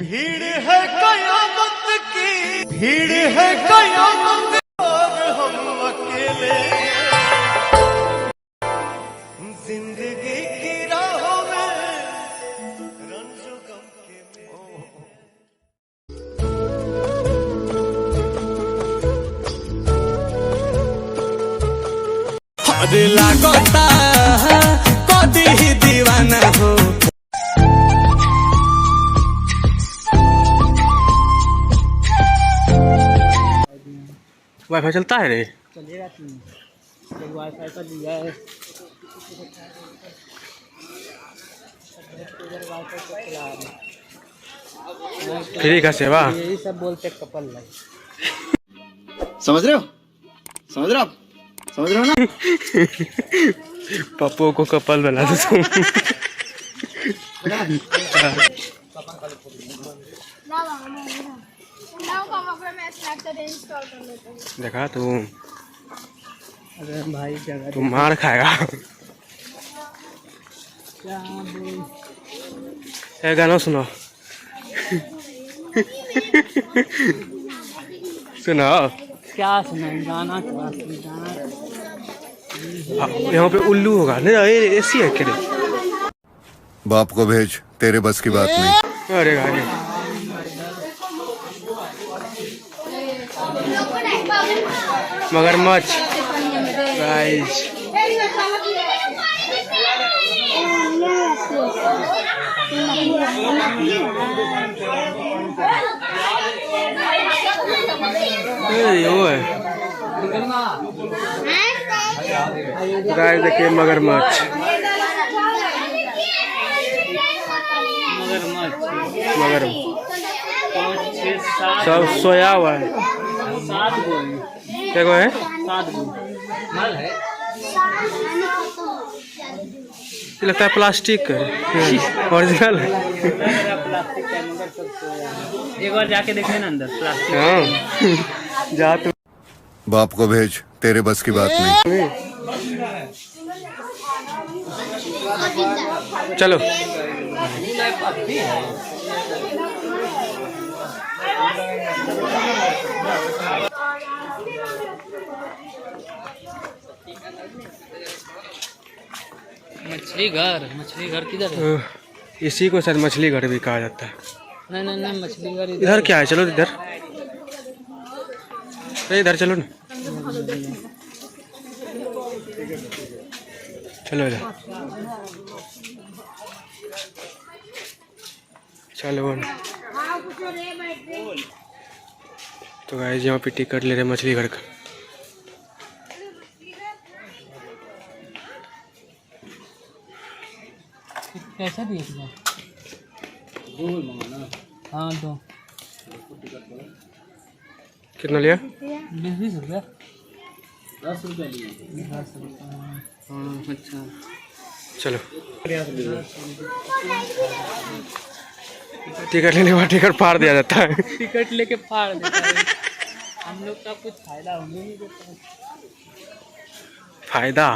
भीड़ है कयामत की, भीड़ है कयामत और हम अकेले जिंदगी की राहों में रंजो गम के अरे लागता कदी ही दीवाना हो। वाईफाई चलता है रे? चलेगा वाईफाई पर लिया है फ्री का सेवा, यही सब बोलते कपल लाइफ। समझ रहे हो, समझ रहे हो आप, समझ रहे हो ना। पप्पू को कपल बना दो तुम। देखा तू, अरे भाई जगह तू मार खाएगा। ये गाना सुनो। सुनो क्या सुना गाना, यहाँ पे उल्लू होगा नहीं, ऐसी है क्या? बाप को भेज, तेरे बस की बात नहीं। अरे गाड़ी मगरमच्छ गाइस, गाइस देखिए मगरमच्छ, मगर सब सोया हुआ है। क्या है? लगता है प्लास्टिक है, ओरिजिनल है। एक बार जाके देखने ना अंदर प्लास्टिक। हाँ जा तू। बाप को भेज, तेरे बस की बात नहीं। चलो मछली घर किधर है? इसी को शायद मछली घर भी कहा जाता है। नहीं मछली घर इधर क्या है? चलो इधर, इधर चलो ना, चलो इधर चलो ना। तो गाइस यहाँ पे टिकट ले रहे मछली घर का। कैसा दिए? हाँ दो। कितना लिया? 20 रुपया, 10 रुपया लिए। 10 रुपया। अच्छा चलो टिकट लेने के बाद टिकट फाड़ दिया जाता है। टिकट लेके फाड़ देता है। हम लोग का कुछ फायदा होने नहीं देता। फायदा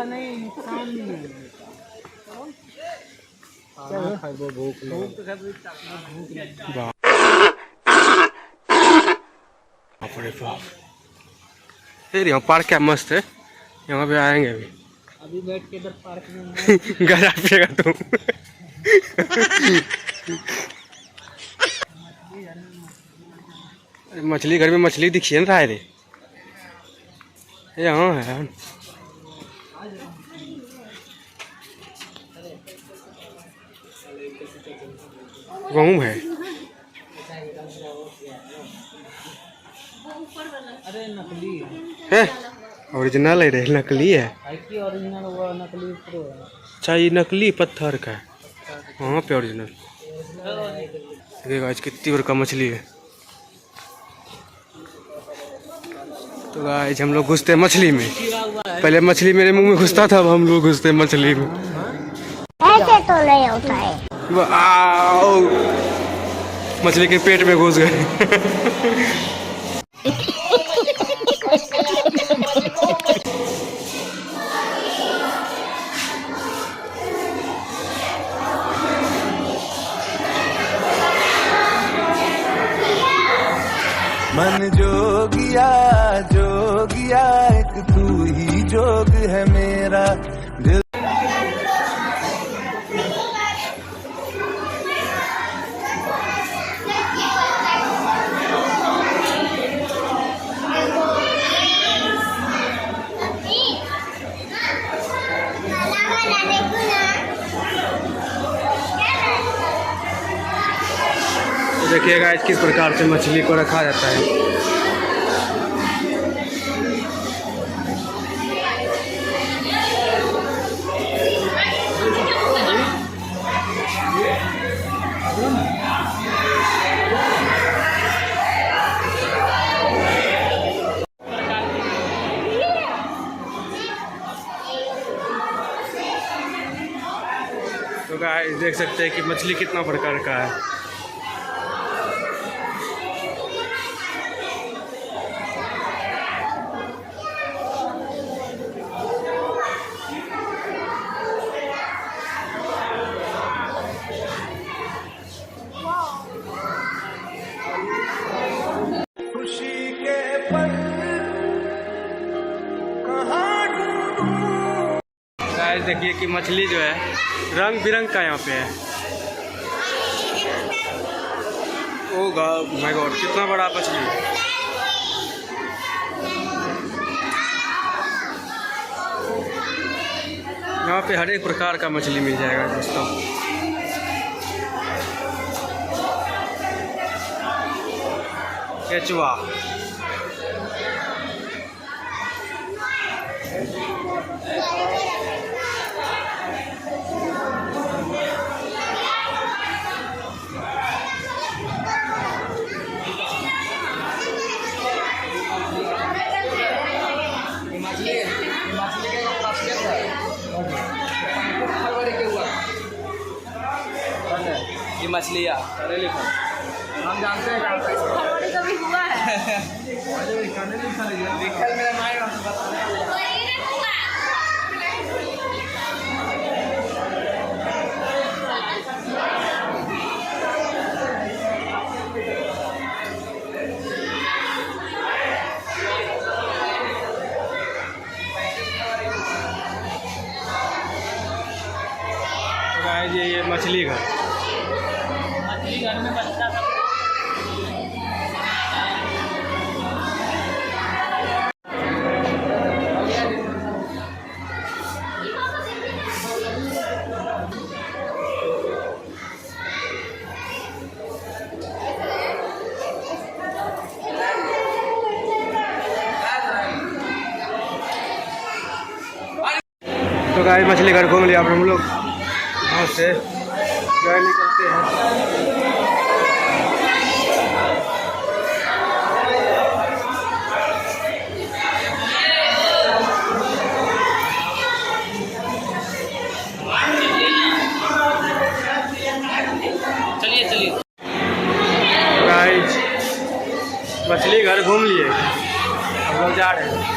नहीं, नुकसान नहीं है। फिर यहाँ पार्क क्या मस्त है, यहाँ पे आएंगे अभी बैठ के इधर पार्क में गजा पिएगा तुम। मछली घर में मछली दिखिए ना रे, यहाँ है गहूँ है। अरे नकली है, ओरिजिनल है रे, नकली है। ओरिजिनल हुआ नकली प्रो है। अच्छा ये नकली पत्थर का है, वहाँ पे ओरिजिनल। देखिएगा आज कितनी बड़ी का मछली है। तो गाइस हम लोग घुसते मछली में, पहले मछली मेरे मुंह में घुसता था, अब हम लोग घुसते मछली में। ऐसे तो नहीं होता है। मछली के पेट में घुस गए। मन जोगिया जोगिया एक तू ही जोग है मेरा दिल। तो देखिएगा किस प्रकार से मछली को रखा जाता है। तो गाइस देख सकते हैं कि मछली कितना प्रकार का है। खुशी के पल कहाँ ढूंढूं। गाइस देखिए कि मछली जो है रंग बिरंग का यहाँ पे है। ओ माय गॉड कितना बड़ा मछली। यहाँ पे हर एक प्रकार का मछली मिल जाएगा दोस्तों। केचुआ, ये मछलियाँ हम जानते हैं फरवरी का भी हुआ है। मेरा माइंड ये मछली घर में बचता था। तो गाइस मछली घर घूम लिया। अब हम लोग यहाँ से जो निकलते हैं। चलिए गाइस मछली घर घूम लिए, हम लोग जा रहे हैं।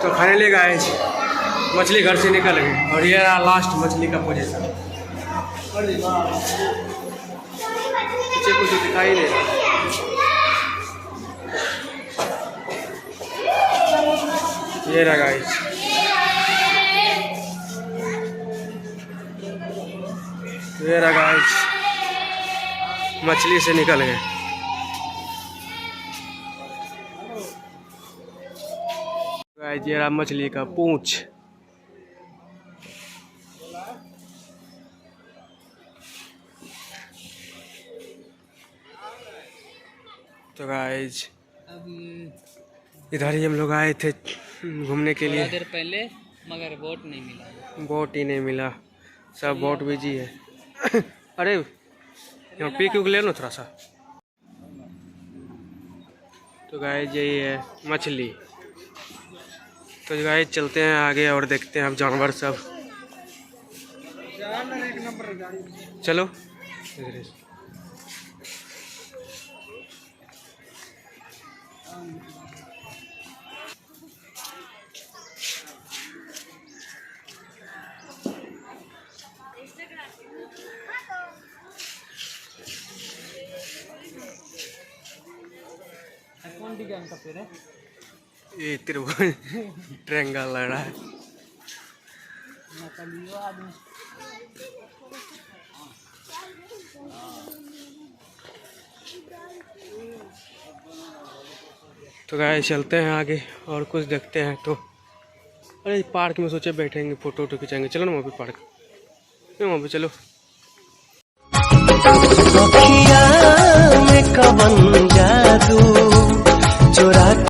तो फाइनली गाइस मछली घर से निकल गई और ये रहा लास्ट मछली का पोजीशन। पीछे कुछ दिखाई नहीं रहा। ये रहा गाइस, ये रहा गाइस मछली से निकल गए। गाइस ये रहा मछली का पूंछ। तो गाइस इधर ही हम लोग आए थे घूमने के लिए देर पहले, मगर बोट नहीं मिला। बोट ही नहीं मिला, सब बोट बिजी है। अरे यहाँ पी क्यों ले लो थोड़ा सा। तो गाइस ये है मछली। तो गाइस चलते हैं आगे और देखते हैं अब जानवर सब। चलो कौन डिजाइन का पेड़ है? ये ट्रेंगल लग रहा है। तो गाइस चलते हैं आगे और कुछ देखते हैं। तो अरे पार्क में सोचे बैठेंगे फोटो वोटो खिंचाएंगे। चलो ना वहाँ पे पार्क, वहाँ पे चलो। में कवन जादू